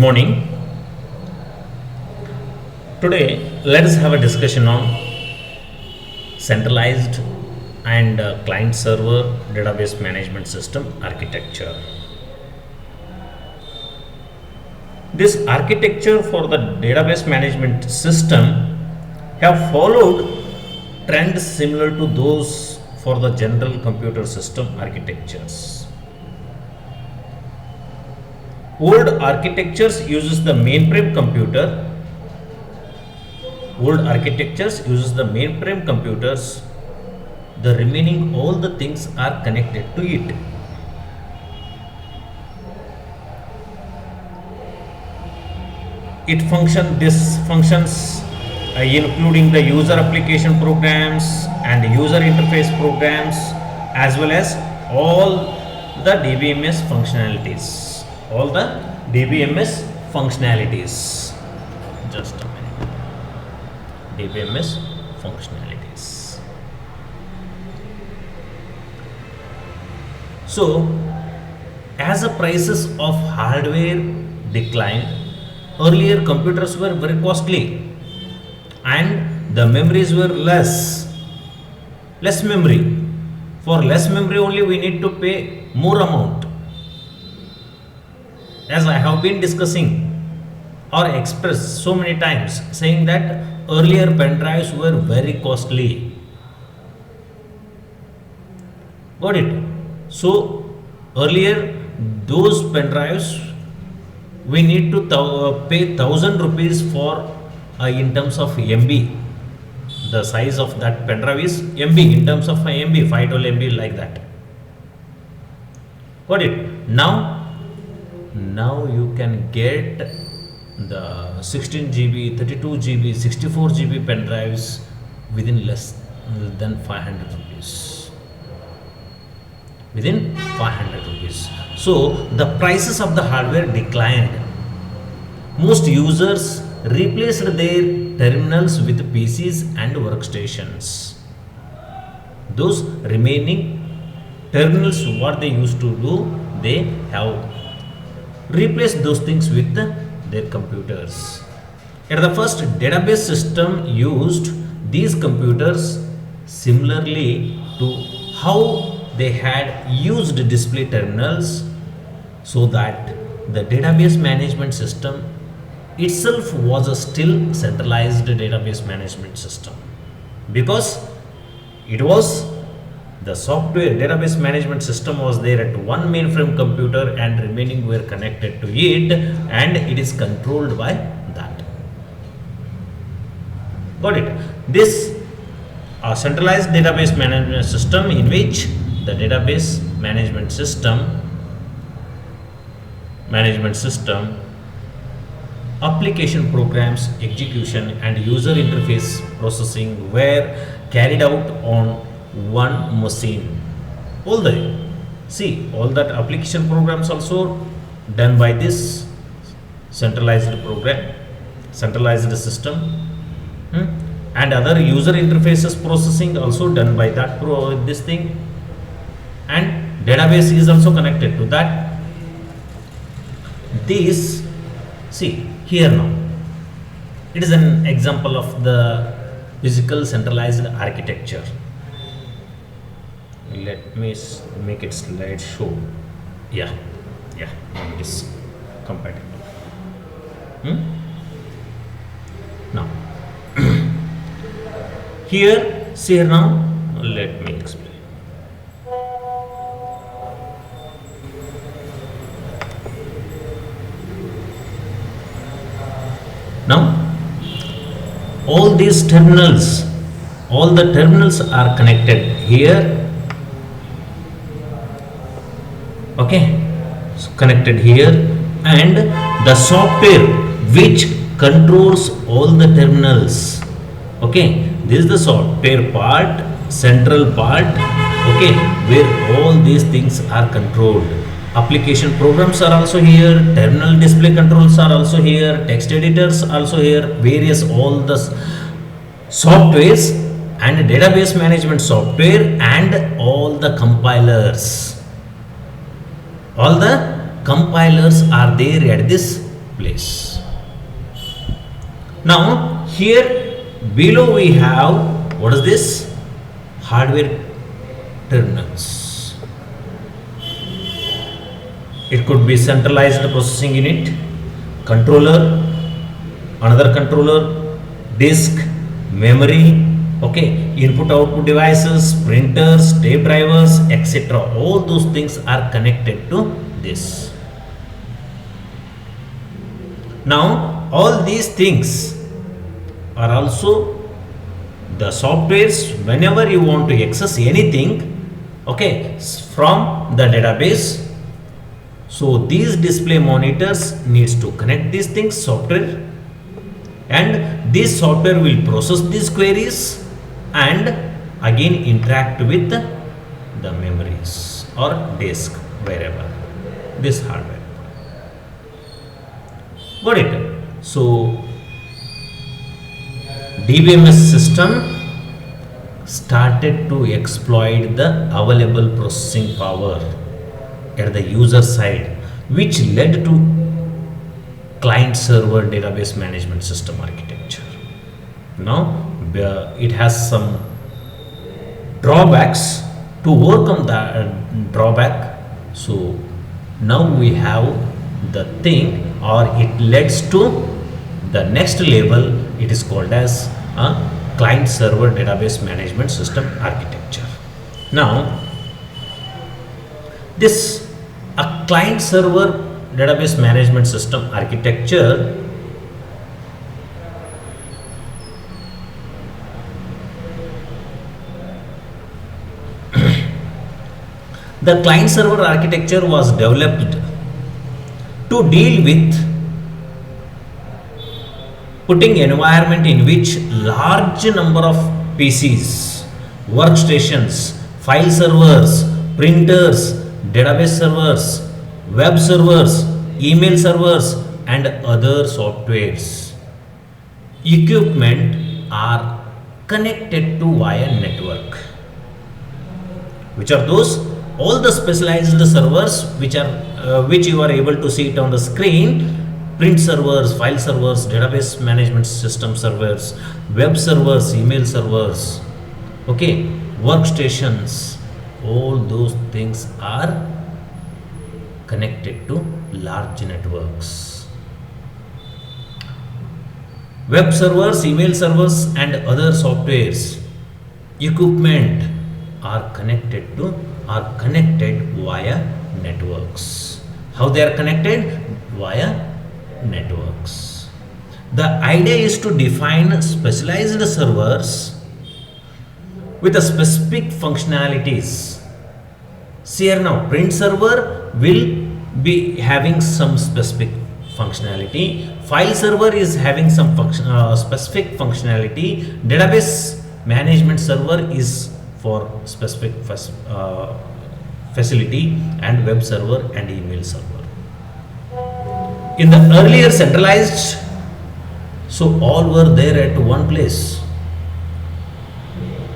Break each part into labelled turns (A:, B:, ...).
A: morning. Today, let us have a discussion on centralized and client server database management system architecture. This architecture for the database management system have followed trends similar to those for the general computer system architectures. Old architectures uses the mainframe computer. Old architectures uses the mainframe computers. The remaining all the things are connected to it. This functions including the user application programs and user interface programs as well as all the DBMS functionalities. All the DBMS functionalities. Just a minute. DBMS functionalities. So, as the prices of hardware declined, earlier computers were very costly and the memories were less memory. For less memory only we need to pay more amount. As I have been discussing or expressed so many times, saying that earlier pen drives were very costly. Got it? So earlier those pen drives we need to pay 1000 rupees for in terms of MB. The size of that pen drive is MB in terms of MB, 512 MB like that. Got it? Now you can get the 16 GB, 32 GB, 64 GB pen drives within less than 500 rupees. Within 500 rupees. So the prices of the hardware declined. Most users replaced their terminals with PCs and workstations. Those remaining terminals, what they used to do, they have replaced those things with their computers. At the first, database system used these computers similarly to how they had used display terminals, so that the database management system itself was a still centralized database management system, because it was the software database management system was there at one mainframe computer and remaining were connected to it, and it is controlled by that. Got it? This centralized database management system, in which the database management system application programs execution and user interface processing were carried out on one machine. All that application programs also done by this centralized system, and other user interfaces processing also done by that this thing, and database is also connected to that. This, see here now, it is an example of the physical centralized architecture. Let me make it slideshow. Yeah, it is compatible. Now here now, let me explain. Now all the terminals are connected here. Okay, so connected here, and the software which controls all the terminals. Okay, this is the software part, central part. Okay, where all these things are controlled. Application programs are also here, terminal display controls are also here, text editors also here, various all the softwares and database management software and all the compilers. All the compilers are there at this place. Now here below we have, what is this? Hardware terminals. It could be centralized processing unit, controller, another controller, disk, memory, okay, input output devices, printers, tape drivers, etc. All those things are connected to this. Now all these things are also the softwares. Whenever you want to access anything, okay, from the database, so these display monitors needs to connect these things, software, and this software will process these queries and again interact with the memories or disk, wherever this hardware. Got it? So DBMS system started to exploit the available processing power at the user side, which led to client server database management system architecture. Now it has some drawbacks. To overcome the drawback, so now we have the thing, or it leads to the next level. It is called as a client server database management system architecture. Now this a client server database management system architecture the client server architecture was developed to deal with putting environment in which large number of PCs, workstations, file servers, printers, database servers, web servers, email servers and other softwares equipment are connected to via network. Which are those? All the specialized servers which you are able to see it on the screen: print servers, file servers, database management system servers, web servers, email servers, okay, workstations. All those things are connected to large networks. Web servers, email servers and other softwares equipment are connected via networks. How they are connected? Via networks. The idea is to define specialized servers with a specific functionalities. See here now, print server will be having some specific functionality. File server is having some specific functionality. Database management server is for specific facility, and web server and email server. In the earlier centralized, so all were there at one place.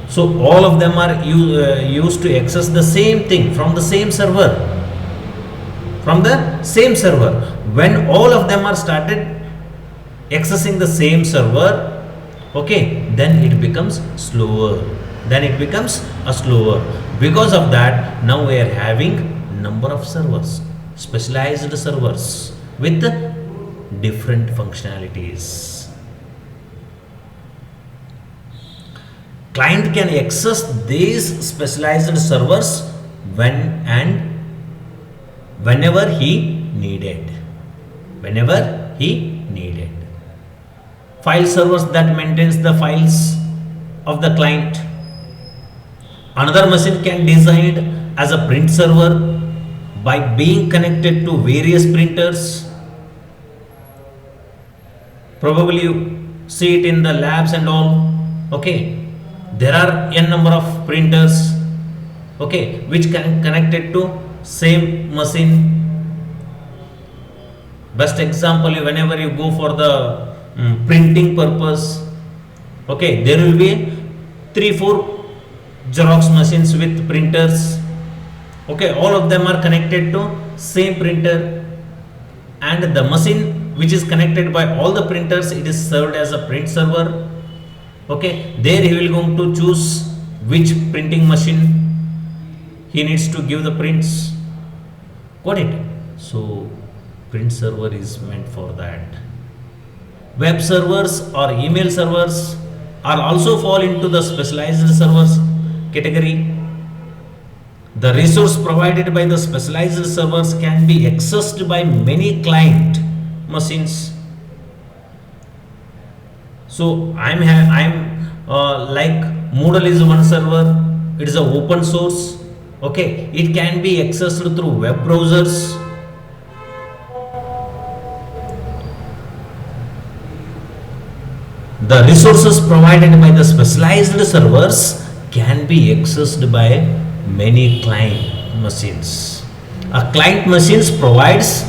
A: So all of them are used to access the same thing from the same server. From the same server. When all of them are started accessing the same server, okay, then it becomes slower. Because of that, now we are having number of servers, specialized servers with different functionalities. Client can access these specialized servers when and whenever he needed. File servers that maintains the files of the client. Another machine can be designed as a print server by being connected to various printers. Probably you see it in the labs and all. Okay, there are n number of printers, okay, which can connected to same machine. Best example, whenever you go for the printing purpose, okay, there will be 3-4 Xerox machines with printers, okay, all of them are connected to same printer, and the machine which is connected by all the printers, it is served as a print server. Okay, there he will going to choose which printing machine he needs to give the prints. Got it? So print server is meant for that. Web servers or email servers are also fall into the specialized servers category. The resource provided by the specialized servers can be accessed by many client machines. So I'm like Moodle is one server. It is an open source. Okay, it can be accessed through web browsers. The resources provided by the specialized servers can be accessed by many client machines. A client machines provides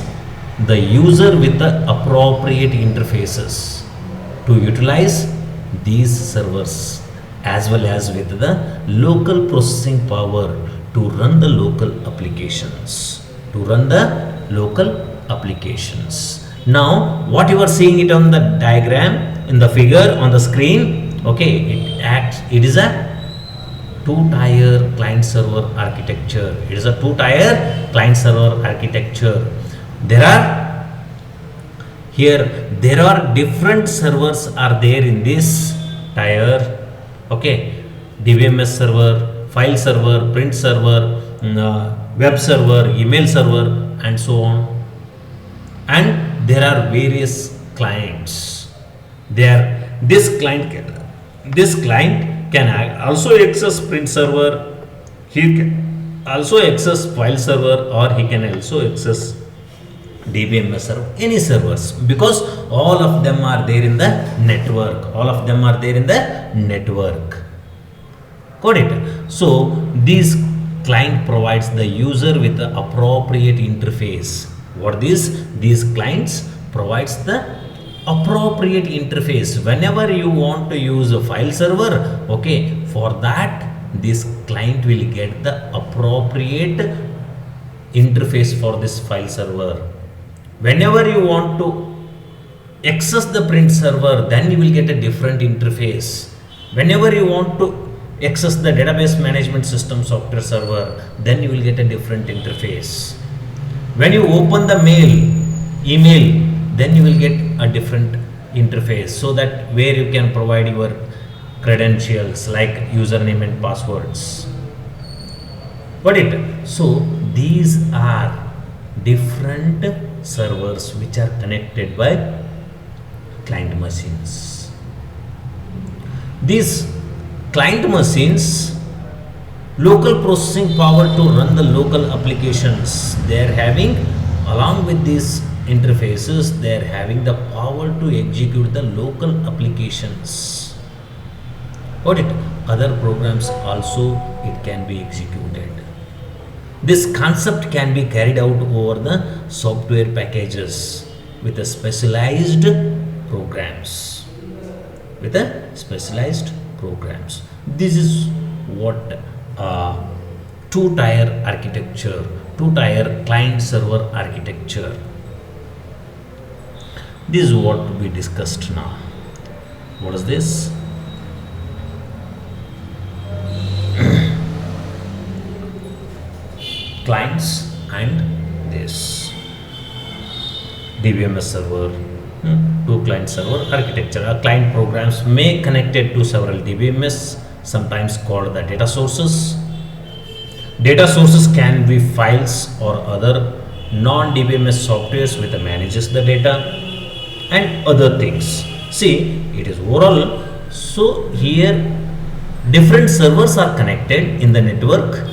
A: the user with the appropriate interfaces to utilize these servers, as well as with the local processing power to run the local applications. Now, what you are seeing it on the diagram, in the figure on the screen, okay, it is a two-tier client server architecture. There are different servers are there in this tier. Okay, DBMS server, file server, print server, web server, email server, and so on. And there are various clients. This client can also access print server. He can also access file server, or he can also access DBMS server, any servers, because all of them are there in the network. Got it? So this client provides the user with the appropriate interface. These clients provides the appropriate interface. Whenever you want to use a file server, okay, for that this client will get the appropriate interface for this file server. Whenever you want to access the print server, then you will get a different interface. Whenever you want to access the database management system software server, then you will get a different interface. When you open the email, then you will get a different interface, so that where you can provide your credentials like username and passwords. Got it? So these are different servers which are connected by client machines. These client machines, local processing power to run the local applications. They are having, along with these interfaces, they are having the power to execute the local applications. Got it? Other programs also it can be executed. This concept can be carried out over the software packages with a specialized programs. This is what two-tier architecture, two-tier client server architecture. This is what we discussed now. What is this? Clients and this DBMS server, two client server architecture. Client programs may connected to several DBMS, sometimes called the data sources. Data sources can be files or other non-DBMS softwares which manages the data and other things. See, it is overall. So here different servers are connected in the network.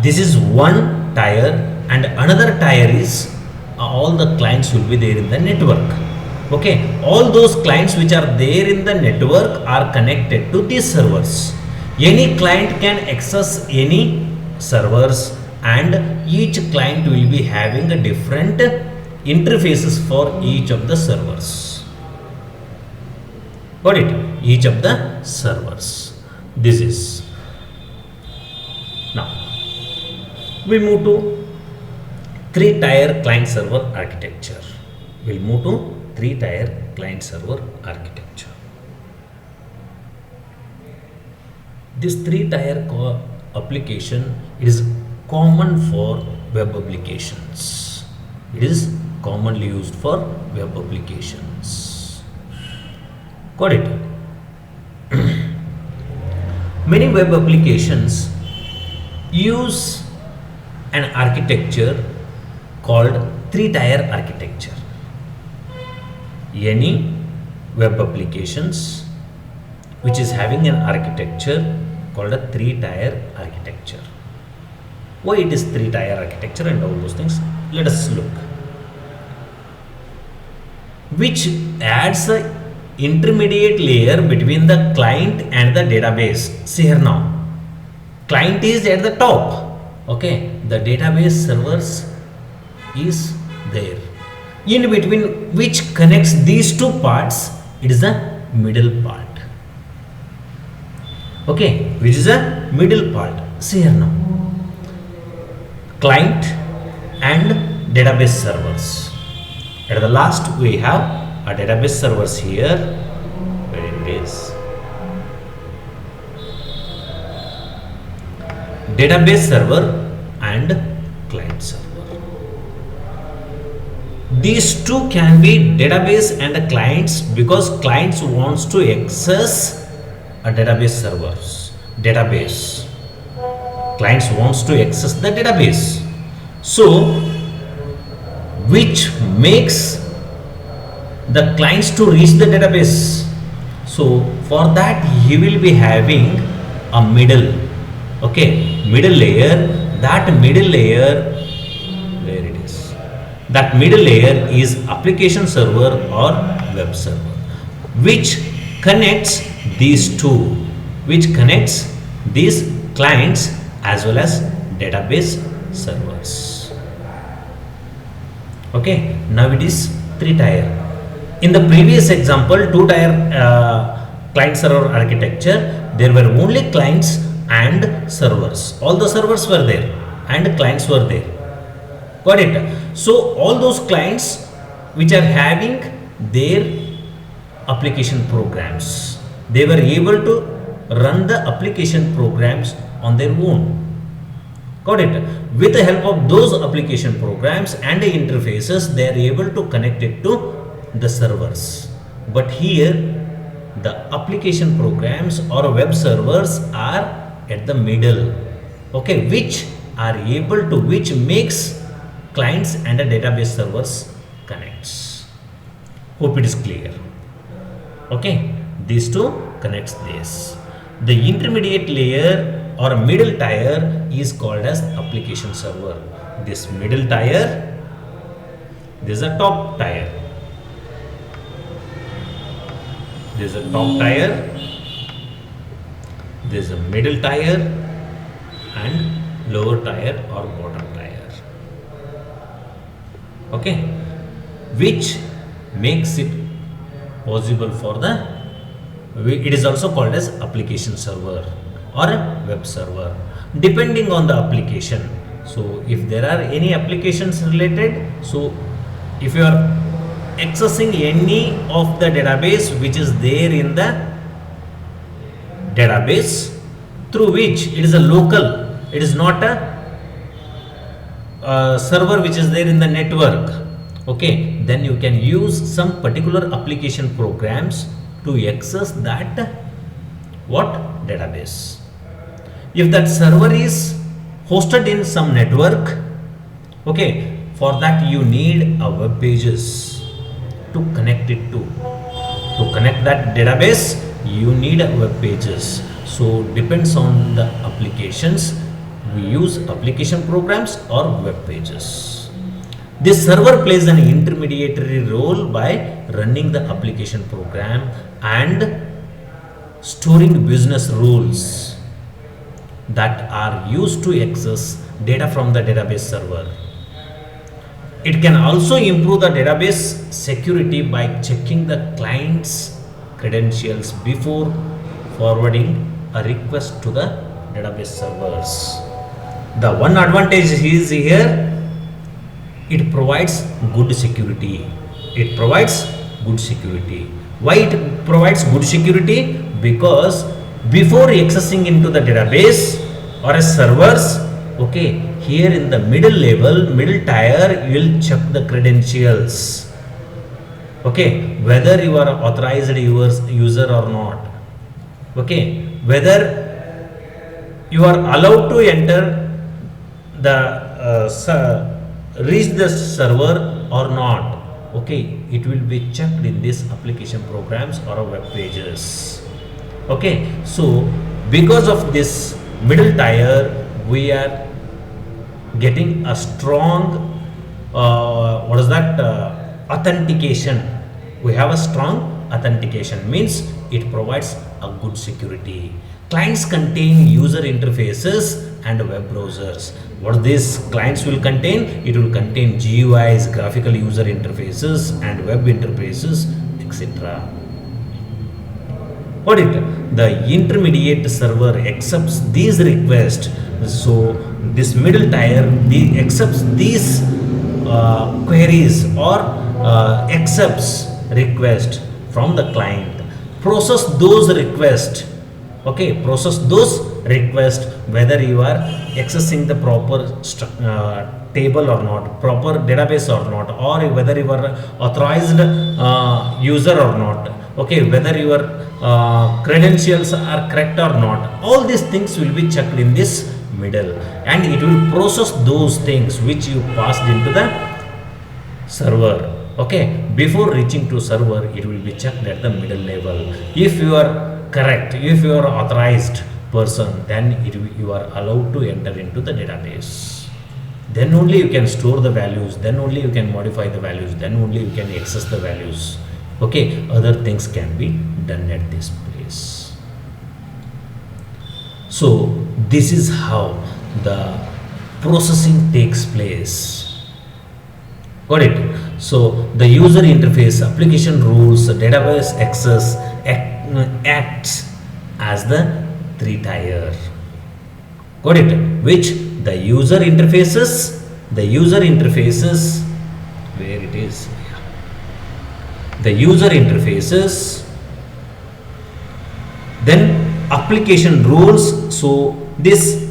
A: This is one tier, and another tier is all the clients will be there in the network. Okay, all those clients which are there in the network are connected to these servers. Any client can access any servers, and each client will be having a different interfaces for each of the servers. Got it? Each of the servers. This is. Now we move to three-tier client server architecture. We'll move to three-tier client-server architecture. This three-tier application is common for web applications. It is commonly used for web applications. Got it? Many web applications use an architecture called three-tier architecture. Any web applications which is having an architecture called a three-tier architecture. Why it is three-tier architecture and all those things? Let us look. Which adds a intermediate layer between the client and the database. See here now, client is at the top, okay, the database servers is there. In between which connects these two parts, it is the middle part, okay, which is a middle part. See here now, client and database servers. At the last we have a database servers here, where it is database server and client server. These two can be database and clients because clients wants to access a database servers database. Clients wants to access the database. So which makes the clients to reach the database. So for that he will be having a middle, okay, middle layer. That middle layer, where it is, that middle layer is application server or web server, which connects these two, which connects these clients as well as database servers. Okay, now it is three-tier. In the previous example, two-tier client server architecture, there were only clients and servers. All the servers were there and clients were there. Got it? So all those clients which are having their application programs, they were able to run the application programs on their own. Got it? With the help of those application programs and the interfaces, they are able to connect it to the servers. But here the application programs or web servers are at the middle, okay, which are able to, which makes clients and the database servers connects. Hope it is clear. Okay, these two connects this. The intermediate layer or middle tier is called as application server. This middle tier, this is a top tier. This is a top tier, this is a middle tier and lower tier or bottom tier. Okay, which makes it possible for the, it is also called as application server or a web server, depending on the application. So if there are any applications related, so if you are accessing any of the database which is there in the database, through which it is a local, it is not a server which is there in the network, okay, then you can use some particular application programs to access that what database. If that server is hosted in some network, okay, for that you need a web pages to connect it to connect that database, you need a web pages. So depends on the applications, we use application programs or web pages. This server plays an intermediary role by running the application program and storing business rules that are used to access data from the database server. It can also improve the database security by checking the client's credentials before forwarding a request to the database servers. The one advantage is here, it provides good security. it provides good security. Why it provides good security? Because before accessing into the database or a servers, okay, here in the middle level, middle tier, you will check the credentials, okay, whether you are authorized user or not, okay, whether you are allowed to enter the reach the server or not, okay, it will be checked in this application programs or web pages, okay. So because of this middle tier, we are getting a strong what is that authentication. We have a strong authentication, means it provides a good security. Clients contain user interfaces and web browsers. What these clients will contain? It will contain GUIs, graphical user interfaces, and web interfaces, etc. What it? The intermediate server accepts these requests. So this middle tier accepts these queries or accepts request from the client, process those requests, okay, process those requests, whether you are accessing the proper table or not, proper database or not, or whether you are authorized user or not, okay, whether your credentials are correct or not. All these things will be checked in this middle, and it will process those things which you passed into the server, okay. Before reaching to server, it will be checked at the middle level. If you are correct, if you are authorized person, then you are allowed to enter into the database. Then only you can store the values, then only you can modify the values, then only you can access the values, okay. Other things can be done at this place. So this is how the processing takes place. Got it? So the user interface, application rules, database access acts as the three tier. Got it? Which the user interfaces, where it is, the user interfaces, then application rules. So this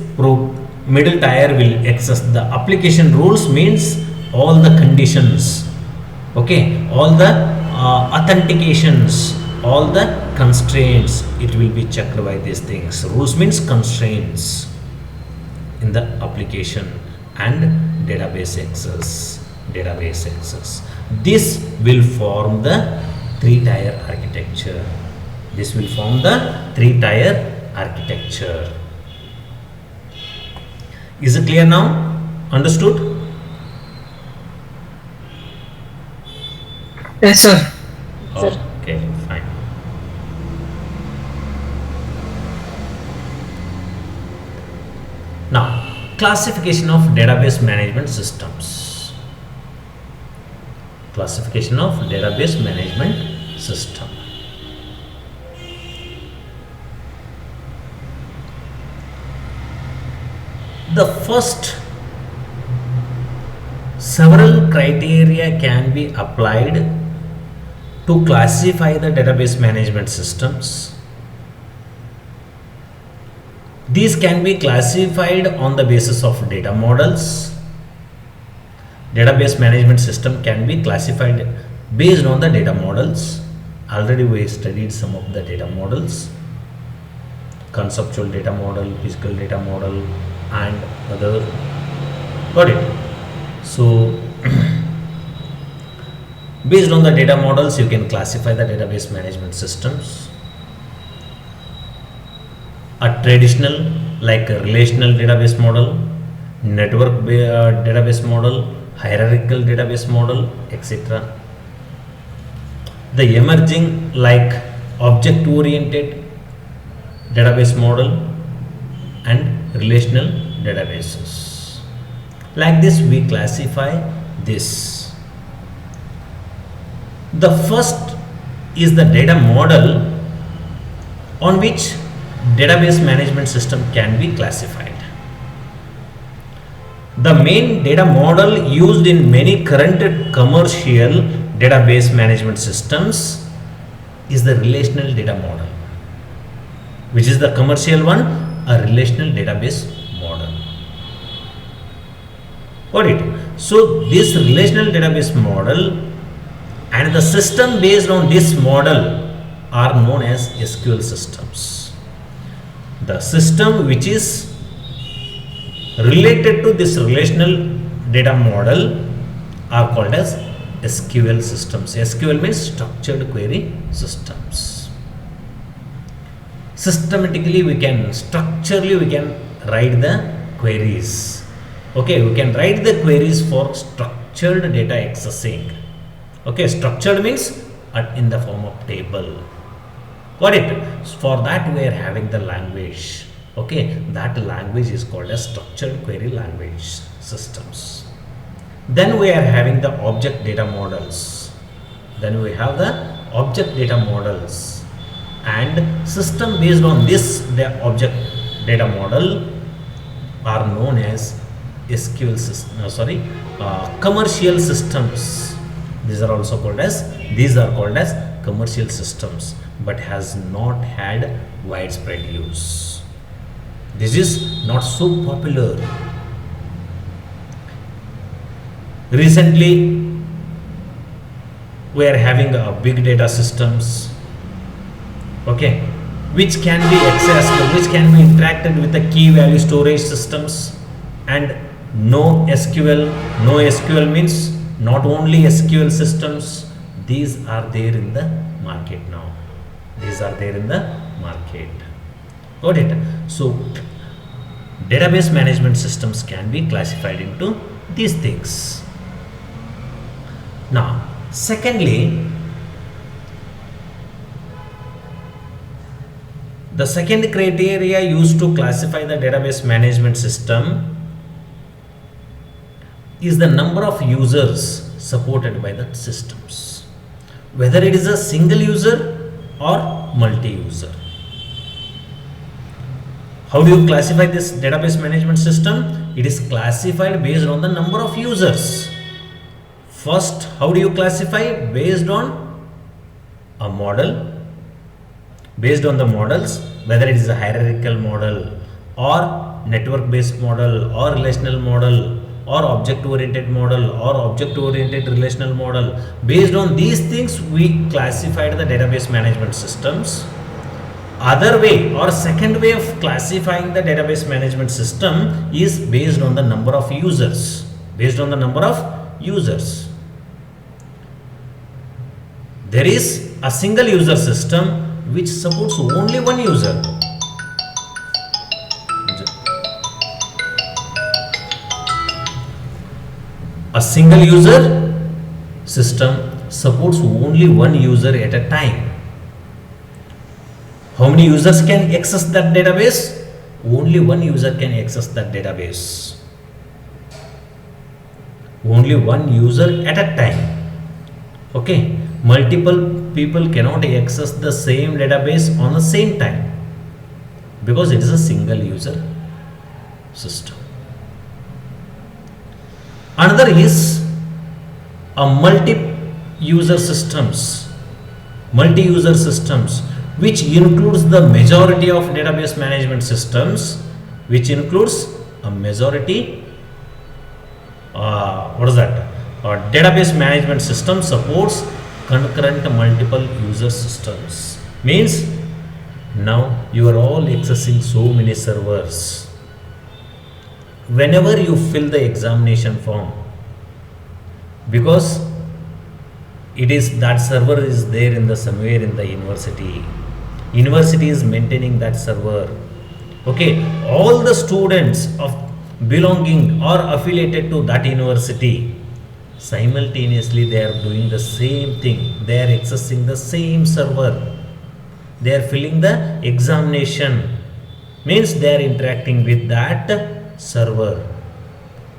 A: middle tier will access the application rules, means all the conditions, okay, all the authentications, all the constraints, it will be checked by these things. Rules means constraints in the application, and database access. This will form the three tier architecture. Is it clear now? Understood?
B: Yes, sir.
A: Okay, fine. Now, classification of database management systems. Classification of database management system. The first several criteria can be applied to classify the database management systems. These can be classified on the basis of data models. Database management system can be classified based on the data models. Already we studied some of the data models: conceptual data model, physical data model, and other. Got it? So based on the data models, you can classify the database management systems. A traditional, like a relational database model, network database model, hierarchical database model, etc. The emerging, like object oriented database model and relational databases. Like this, we classify this. The first is the data model on which database management system can be classified. The main data model used in many current commercial database management systems is the relational data model. Which is the commercial one? A relational database model. Got it? So this relational database model and the system based on this model are known as SQL systems. The system which is related to this relational data model are called as SQL systems. SQL means structured query systems. Systematically structurally we can write the queries. Okay, we can write the queries for structured data accessing. Okay, structured means in the form of table. Got it? For that we are having the language. Okay, that language is called as structured query language systems. Then we are having the object data models. Then we have the object data models, and system based on this the object data model are known as SQL system. Commercial systems. These are called as commercial systems, but has not had widespread use. This is not so popular. Recently, we are having big data systems, okay, which can be accessed, which can be interacted with the key value storage systems, and no SQL. No SQL means not only SQL systems. These are there in the market now. These are there in the market. Got it? So, database management systems can be classified into these things. Now, secondly, the second criteria used to classify the database management system is the number of users supported by the systems, whether it is a single user or multi-user. How do you classify this database management system? It is classified based on the number of users. First, how do you classify? Based on a model. Based on the models, whether it is a hierarchical model or network based model or relational model or object oriented model or object oriented relational model. Based on these things, we classified the database management systems. Other way or second way of classifying the database management system is based on the number of users. Based on the number of users. There is a single user system which supports only one user. A single user system supports only one user at a time. How many users can access that database? Only one user can access that database. Only one user at a time. Okay. Multiple people cannot access the same database on the same time because it is a single user system. Another is a multi-user systems, which includes the majority of database management systems, which includes a majority. Database management system supports concurrent multiple user systems. Means now you are all accessing so many servers. Whenever you fill the examination form, because it is that server is there in the somewhere in the university is maintaining that server. Okay, all the students of belonging or affiliated to that university, simultaneously they are doing the same thing. They are accessing the same server. They are filling the examination. Means they are interacting with that server.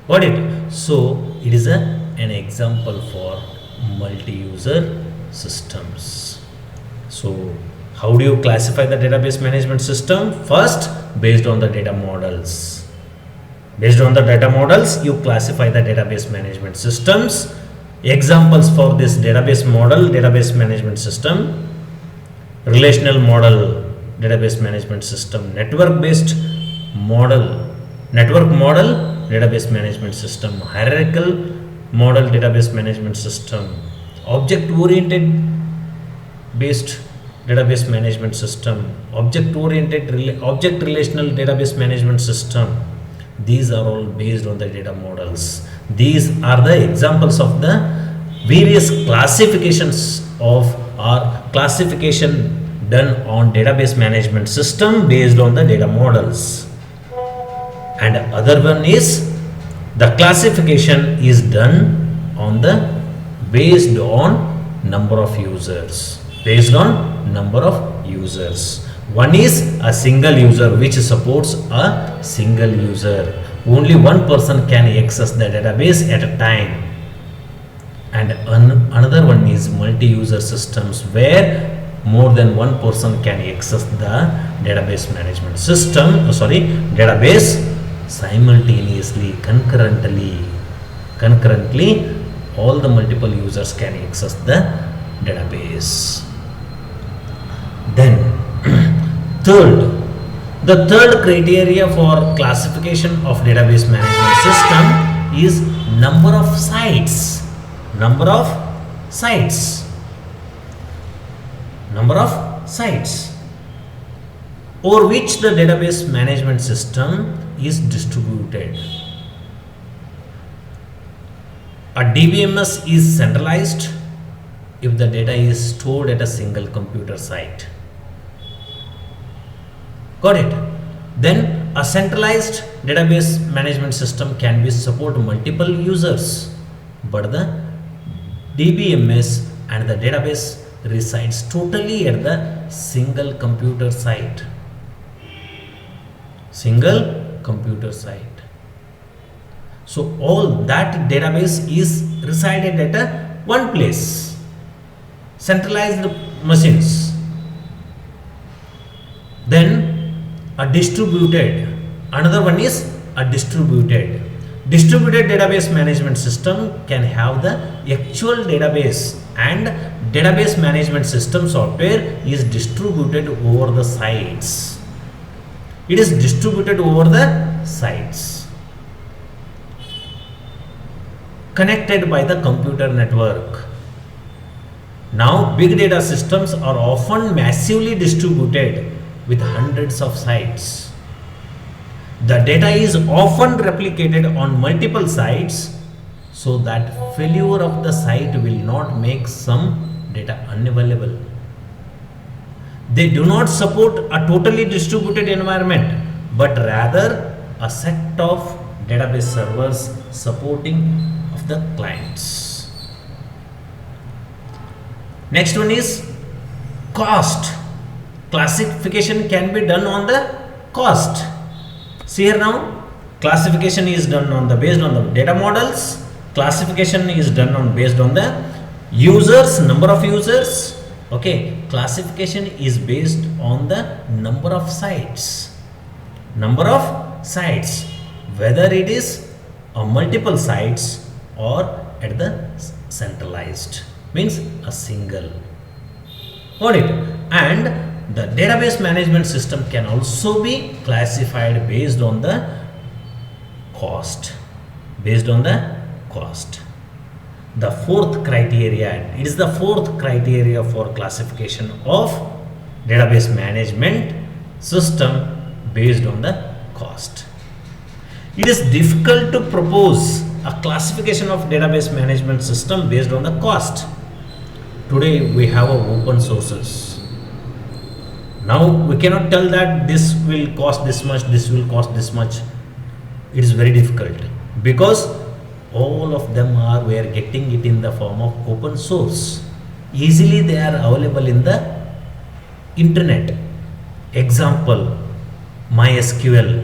A: Got it? So it is an example for multi-user systems. So how do you classify the database management system? First, based on the data models. Based on the data models, you classify the database management systems. Examples for this database model, database management system, relational model, database management system, network model, database management system, hierarchical model, database management system, object oriented based database management system, object relational database management system. These are all based on the data models. These are the examples of the various classifications of or classification done on database management system based on the data models. And other one is the classification is done on the based on number of users. Based on number of users. One is a single user which supports a single user. Only one person can access the database at a time. And another one is multi-user systems where more than one person can access the database management system, database simultaneously, concurrently, all the multiple users can access the database. Then the third criteria for classification of database management system is number of sites over which the database management system is distributed. A DBMS is centralized if the data is stored at a single computer site. Got it? Then a centralized database management system can be support multiple users, but the DBMS and the database resides totally at the single computer site. So all that database is resided at a one place, centralized machines. Then another one is a distributed database management system can have the actual database, and database management system software is distributed over the sites. It is distributed over the sites connected by the computer network. Now big data systems are often massively distributed with hundreds of sites. The data is often replicated on multiple sites so that failure of the site will not make some data unavailable. They do not support a totally distributed environment, but rather a set of database servers supporting of the clients. Next one is cost. Classification can be done on the cost. See here now, classification is done on the based on the data models. Classification is done on based on the users, number of users. Okay, classification is based on the number of sites. Whether it is on multiple sites or at the centralized, means a single. Got it? And the database management system can also be classified based on the cost. The fourth criteria, it is the fourth criteria for classification of database management system based on the cost. It is difficult to propose a classification of database management system based on the cost. Today we have open sources. Now we cannot tell that this will cost this much, this will cost this much. It is very difficult because all of them we are getting it in the form of open source. Easily they are available in the internet. Example, MySQL,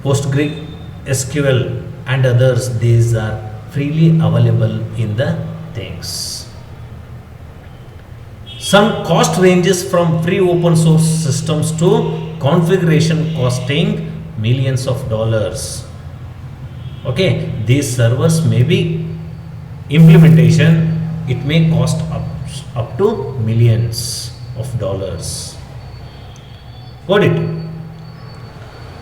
A: PostgreSQL and others, these are freely available in the things. Some cost ranges from free open source systems to configuration costing millions of dollars. Okay, these servers may be implementation, it may cost up to millions of dollars. Got it?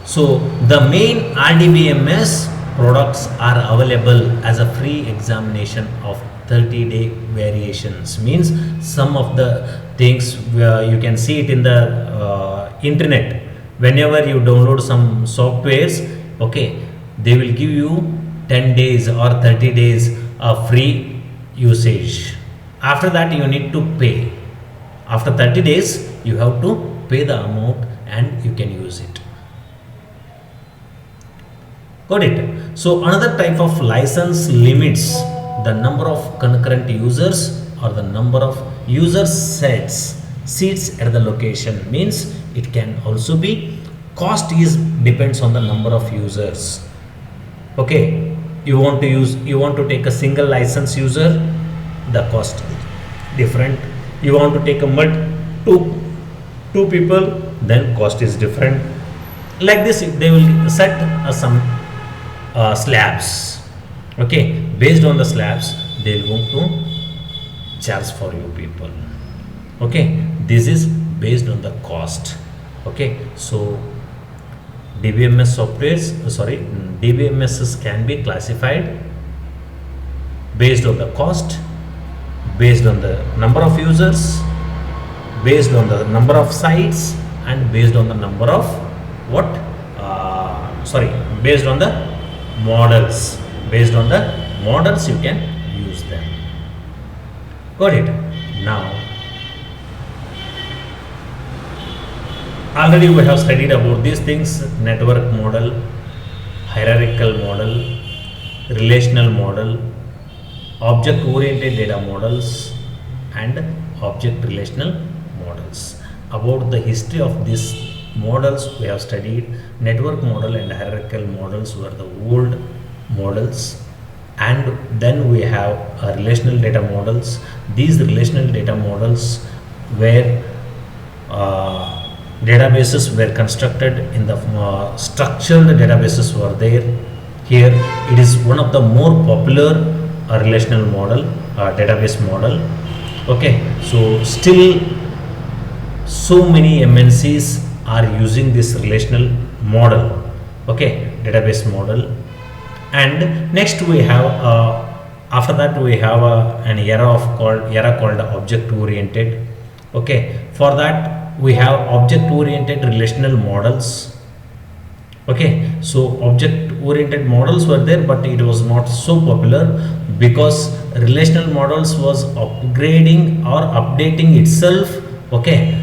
A: So the main RDBMS products are available as a free examination of 30-day variations. Means some of the things you can see it in the internet. Whenever you download some softwares, okay, they will give you 10 days or 30 days of free usage. After that you need to pay. After 30 days you have to pay the amount and you can use it. Got it? So another type of license limits the number of concurrent users or the number of user seats at the location. Means it can also be cost is depends on the number of users. Okay, you want to take a single license user, the cost different. You want to take a two people, then cost is different. Like this they will set some slabs. Okay, based on the slabs they will going to charge for you people. Okay, this is based on the cost. Okay, so DBMSs can be classified based on the cost, based on the number of users, based on the number of sites, and based on the number of based on the models. Based on the models you can use them. Got it? Now already we have studied about these things: network model, hierarchical model, relational model, object oriented data models, and object relational models. About the history of these models we have studied. Network model and hierarchical models were the old models, and then we have relational data models. These relational data models where databases were constructed in the structured databases were there. Here it is one of the more popular relational model, database model. Okay, so still so many MNCs are using this relational model. Okay, database model. And next we have after that we have an era called object oriented. Okay, for that we have object oriented relational models. Okay, so object oriented models were there, but it was not so popular because relational models was upgrading or updating itself. Okay,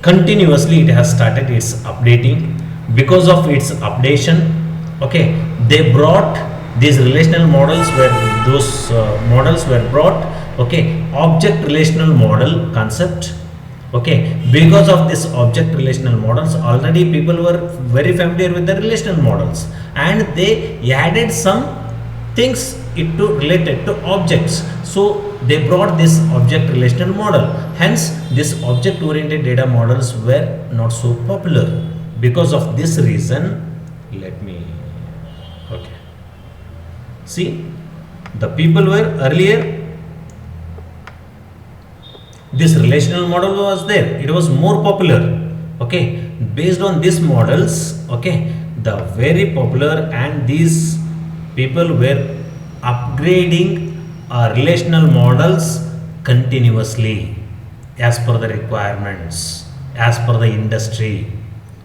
A: continuously it has started its updating. Because of its updation, okay, they brought these relational models where those models were brought. Okay, object relational model concept. Okay, because of this object relational models, already people were very familiar with the relational models, and they added some things related to objects. So they brought this object relational model. Hence this object oriented data models were not so popular. Because of this reason, let me see, the people were earlier, this relational model was there, it was more popular. Okay, based on these models, okay, the very popular, and these people were upgrading relational models continuously as per the requirements, as per the industry.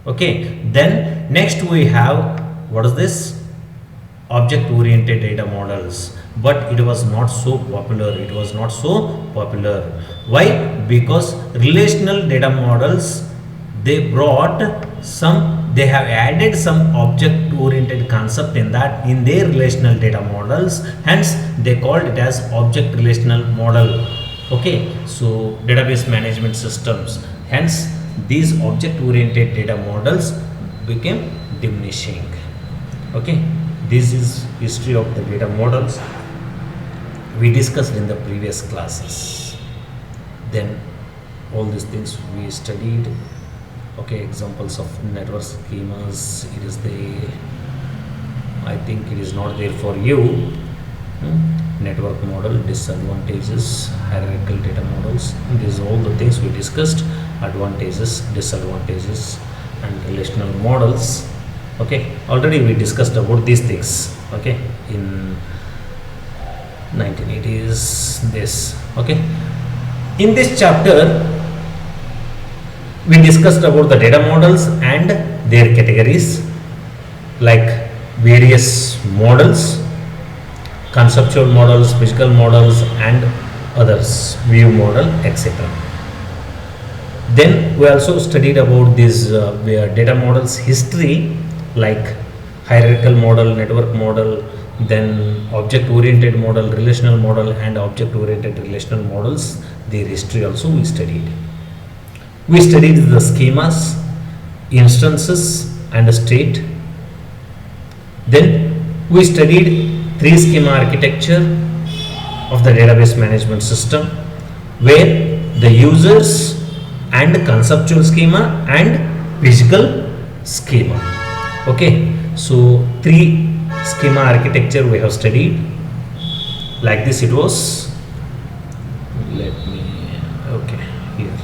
A: Okay, then next we have, what is this? Object oriented data models, but it was not so popular. Why? Because relational data models, they have added some object oriented concept in their relational data models. Hence they called it as object relational model. Okay, so database management systems. Hence these object oriented data models became diminishing. Okay, this is history of the data models we discussed in the previous classes. Then all these things we studied. Okay, examples of network schemas, it is the I think it is not there for you. Network model, disadvantages, hierarchical data models. These are all the things we discussed: advantages, disadvantages, and relational models. Okay, already we discussed about these things. Okay, in 1980s. This. Okay, in this chapter we discussed about the data models and their categories, like various models, conceptual models, physical models, and others, view model, etc. Then we also studied about these data models history, like hierarchical model, network model, then object oriented model, relational model, and object oriented relational models. Their history also we studied. We studied the schemas, instances, and state. Then we studied three schema architecture of the database management system, where the users and conceptual schema and physical schema. Okay, so three schema architecture we have studied. Like this it was. Let me, okay, here.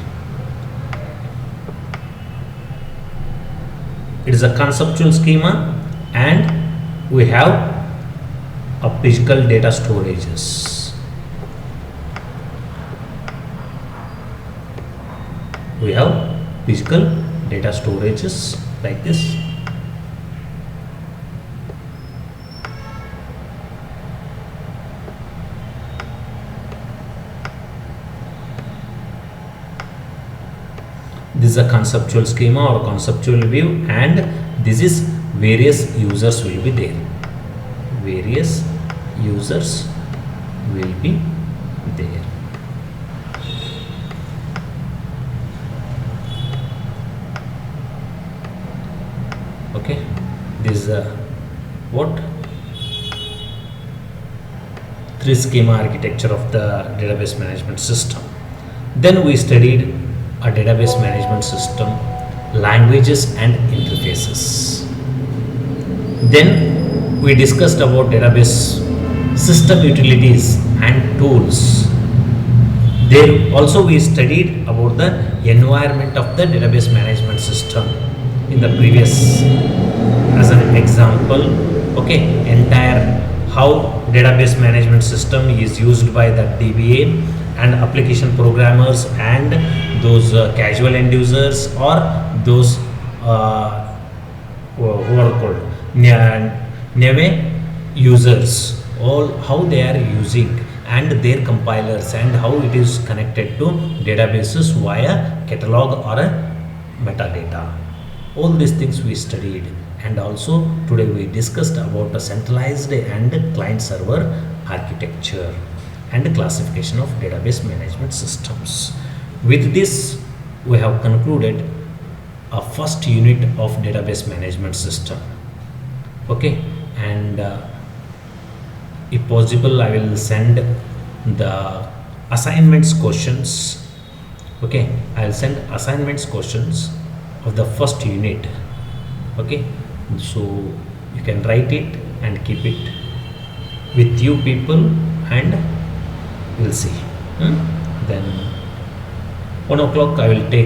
A: It is a conceptual schema, and we have a physical data storages. We have physical data storages like this. This is a conceptual schema or conceptual view, and this is various users will be there. Various users will be there. Okay, this is a what? Three schema architecture of the database management system. Then we studied a database management system, languages and interfaces. Then we discussed about database system utilities and tools. There also we studied about the environment of the database management system in the previous, as an example. Okay, entire how database management system is used by the DBA and application programmers and those casual end users, or those who are called Neve users, all how they are using, and their compilers, and how it is connected to databases via catalog or a metadata. All these things we studied, and also today we discussed about a centralized and client server architecture and classification of database management systems. With this, we have concluded a first unit of database management system. Okay, and if possible, I will send the assignments questions. Okay, I will send assignments questions of the first unit. Okay, so you can write it and keep it with you people, and we'll see. Then 1 o'clock I will take